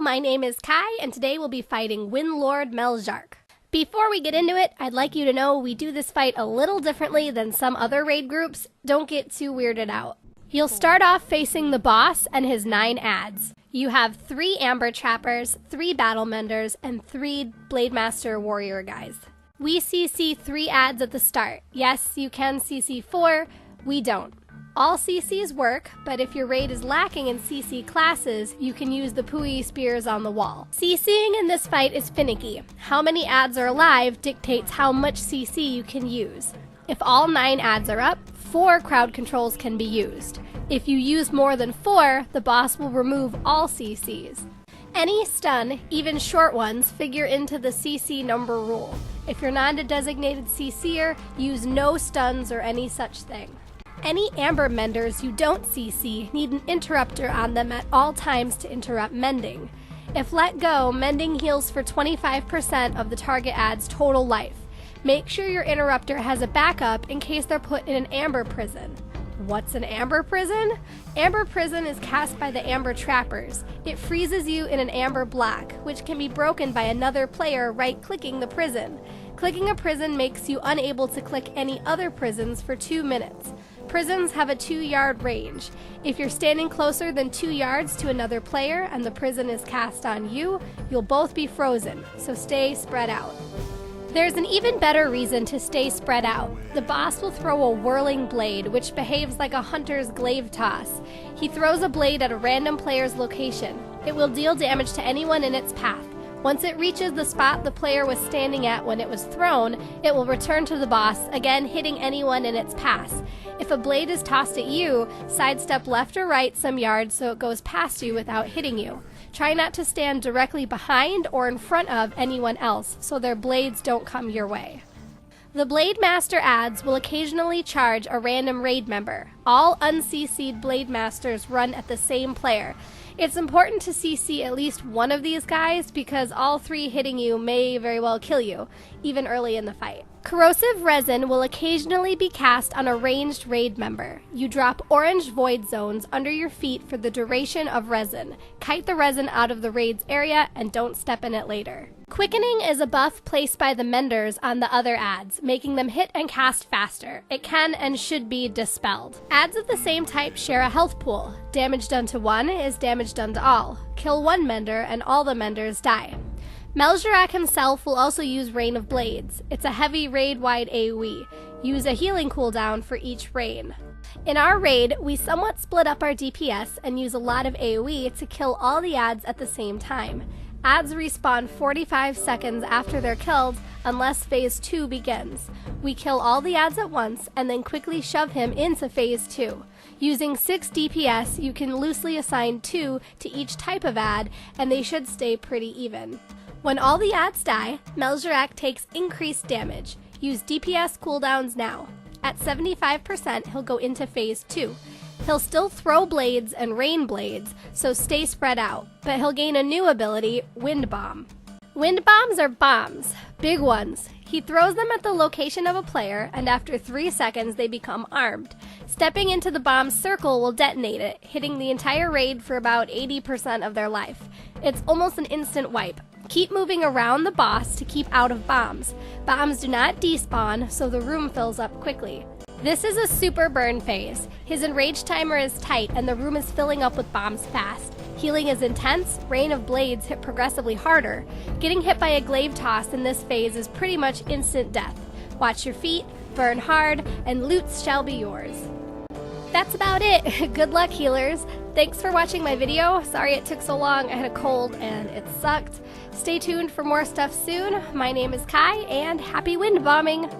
my name is Kiye, and today we'll be fighting Wind Lord Mel'jarak. Before we get into it, I'd like you to know we do this fight a little differently than some other raid groups. Don't get too weirded out. You'll start off facing the boss and his 9 adds. You have 3 Amber Trappers, 3 Battle Menders, and 3 Blademaster Warrior guys. We CC 3 adds at the start. Yes, you can CC 4, we don't. All CCs work, but if your raid is lacking in CC classes, you can use the Pui spears on the wall. CCing in this fight is finicky. How many adds are alive dictates how much CC you can use. If all 9 adds are up, 4 crowd controls can be used. If you use more than 4, the boss will remove all CCs. Any stun, even short ones, figure into the CC number rule. If you're not a designated CCer, use no stuns or any such thing. Any Amber Menders you don't CC need an interrupter on them at all times to interrupt mending. If let go, mending heals for 25% of the target ad's total life. Make sure your interrupter has a backup in case they're put in an Amber Prison. What's an Amber Prison? Amber Prison is cast by the Amber Trappers. It freezes you in an amber block, which can be broken by another player right-clicking the prison. Clicking a prison makes you unable to click any other prisons for 2 minutes. Prisons have a 2-yard range. If you're standing closer than 2 yards to another player and the prison is cast on you, you'll both be frozen, so stay spread out. There's an even better reason to stay spread out. The boss will throw a whirling blade, which behaves like a hunter's glaive toss. He throws a blade at a random player's location. It will deal damage to anyone in its path. Once it reaches the spot the player was standing at when it was thrown, it will return to the boss, again hitting anyone in its path. If a blade is tossed at you, sidestep left or right some yards so it goes past you without hitting you. Try not to stand directly behind or in front of anyone else so their blades don't come your way. The Blademaster adds will occasionally charge a random raid member. All unCC'd Blademasters run at the same player. It's important to CC at least one of these guys because all 3 hitting you may very well kill you, even early in the fight. Corrosive Resin will occasionally be cast on a ranged raid member. You drop orange void zones under your feet for the duration of resin. Kite the resin out of the raid's area and don't step in it later. Quickening is a buff placed by the Menders on the other adds, making them hit and cast faster. It can and should be dispelled. Adds of the same type share a health pool. Damage done to one is damage done to all. Kill one Mender and all the Menders die. Mel'jarak himself will also use Rain of Blades. It's a heavy raid-wide AoE. Use a healing cooldown for each rain. In our raid, we somewhat split up our DPS and use a lot of AoE to kill all the adds at the same time. Adds respawn 45 seconds after they're killed unless Phase 2 begins. We kill all the adds at once and then quickly shove him into Phase 2. Using 6 DPS, you can loosely assign 2 to each type of add and they should stay pretty even. When all the adds die, Mel'jarak takes increased damage. Use DPS cooldowns now. At 75%, he'll go into Phase 2. He'll still throw blades and rain blades, so stay spread out, but he'll gain a new ability, Wind Bomb. Wind Bombs are bombs, big ones. He throws them at the location of a player, and after 3 seconds they become armed. Stepping into the bomb's circle will detonate it, hitting the entire raid for about 80% of their life. It's almost an instant wipe. Keep moving around the boss to keep out of bombs. Bombs do not despawn, so the room fills up quickly. This is a super burn phase. His enrage timer is tight and the room is filling up with bombs fast. Healing is intense, Rain of Blades hit progressively harder. Getting hit by a glaive toss in this phase is pretty much instant death. Watch your feet, burn hard, and loot shall be yours. That's about it. Good luck, healers. Thanks for watching my video. Sorry it took so long. I had a cold and it sucked. Stay tuned for more stuff soon. My name is Kiye and happy wind bombing!